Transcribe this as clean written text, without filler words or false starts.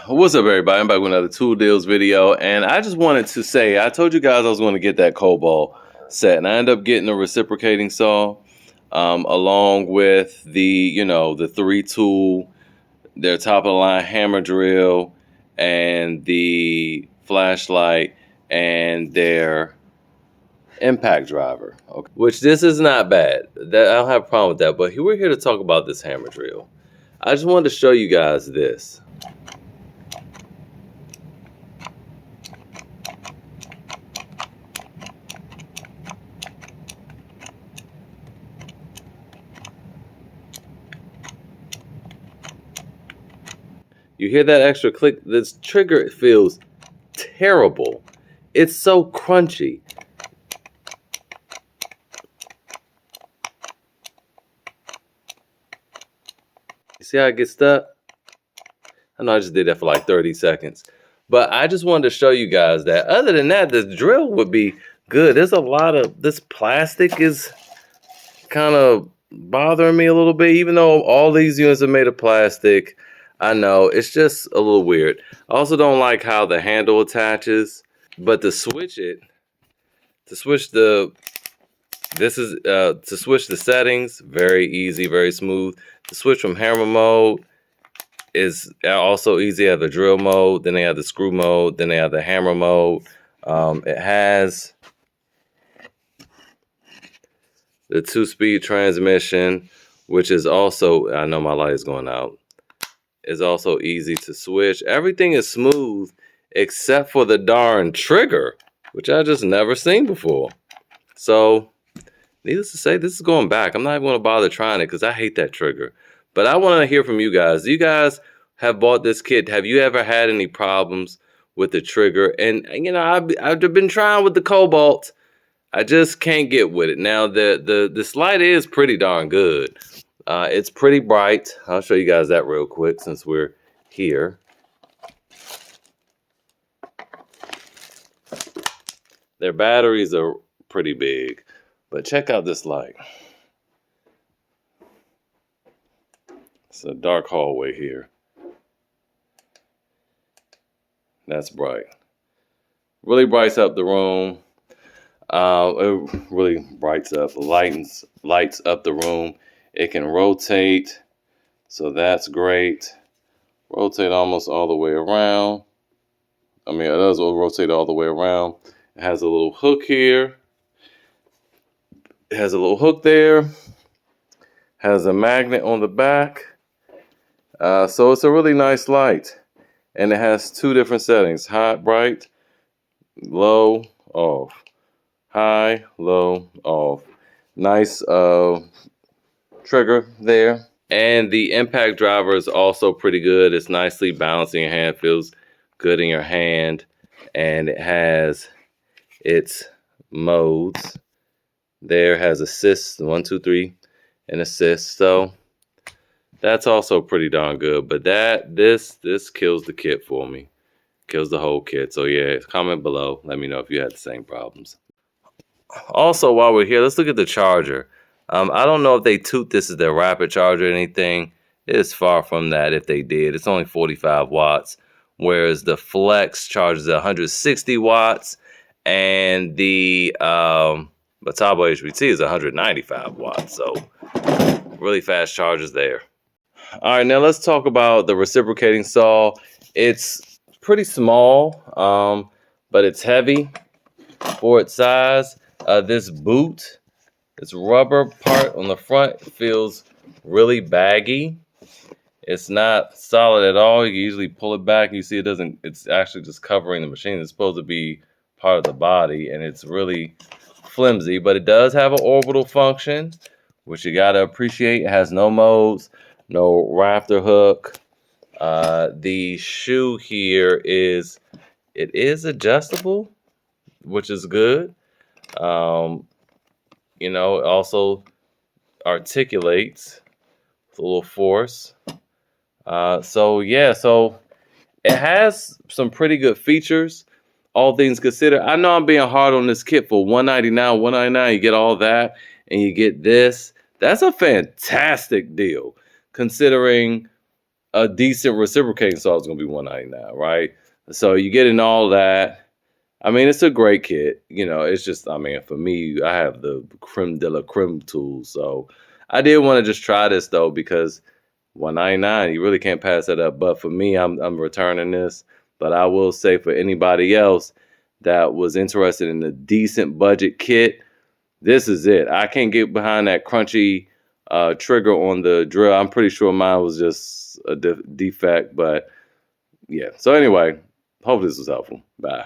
What's up, everybody? I'm back with another tool deals video, and I just wanted to say, I told you guys I was going to get that Kobalt set, and I ended up getting a reciprocating saw, along with the 3 tool, their top of the line hammer drill, and the flashlight, and their impact driver. Okay, which this is not bad. I don't have a problem with that. But we're here to talk about this hammer drill. I just wanted to show you guys this. You hear that extra click? This trigger feels terrible. It's so crunchy. You see how it gets stuck? I know I just did that for like 30 seconds. But I just wanted to show you guys that. Other than that, the drill would be good. There's a lot of, this plastic is kind of bothering me a little bit. Even though all these units are made of plastic, I know, it's just a little weird. I also don't like how the handle attaches. But to switch it, to switch the settings, very easy, very smooth. To switch from hammer mode is also easy. They have the drill mode, then they have the screw mode, then they have the hammer mode. It has the 2-speed transmission, which is also, I know my light is going out, is also easy to switch. Everything is smooth except for the darn trigger, which I just never seen before. So, needless to say, this is going back. I'm not even going to bother trying it because I hate that trigger. But I want to hear from you guys. Do you guys have bought this kit? Have you ever had any problems with the trigger? And you know, I've been trying with the Kobalt. I just can't get with it. Now this light is pretty darn good. It's pretty bright. I'll show you guys that real quick since we're here. Their batteries are pretty big, but check out this light. It's a dark hallway here. That's bright. Really brights up the room. It really brights up, lights up the room. It can rotate, so that's great. Rotate almost all the way around. I mean, it does rotate all the way around. It has a little hook here. It has a little hook there. Has a magnet on the back. So it's a really nice light. And it has 2 different settings. High, bright, low, off. High, low, off. Nice trigger there. And the impact driver is also pretty good. It's nicely balanced in your hand. Feels good in your hand. And it has its modes. There has assist, 1, 2, 3, and assist. So that's also pretty darn good. But this kills the kit for me. Kills the whole kit. So yeah, comment below. Let me know if you had the same problems. Also, while we're here, let's look at the charger. I don't know if they toot this as their rapid charger or anything. It is far from that if they did. It's only 45 watts. Whereas the Flex charges at 160 watts. And the Batabo HPT is 195 watts. So really fast chargers there. All right, now let's talk about the reciprocating saw. It's pretty small, but it's heavy for its size. This boot, this rubber part on the front feels really baggy. It's not solid at all. You usually pull it back and you see it doesn't, it's actually just covering the machine. It's supposed to be part of the body, and it's really flimsy, but it does have an orbital function, which you got to appreciate. It has no modes, no rafter hook. The shoe here is adjustable, which is good. You know, it also articulates with a little force. So yeah, so it has some pretty good features, all things considered. I know I'm being hard on this kit for $199. You get all that, and you get this. That's a fantastic deal, considering a decent reciprocating saw is going to be $199, right? So you get in all that. I mean, it's a great kit. You know, it's just, I mean, for me, I have the creme de la creme tools. So I did want to just try this though, because $199, you really can't pass that up. But for me, I'm returning this. But I will say, for anybody else that was interested in a decent budget kit, this is it. I can't get behind that crunchy trigger on the drill. I'm pretty sure mine was just a defect, but yeah. So anyway, hopefully this was helpful. Bye.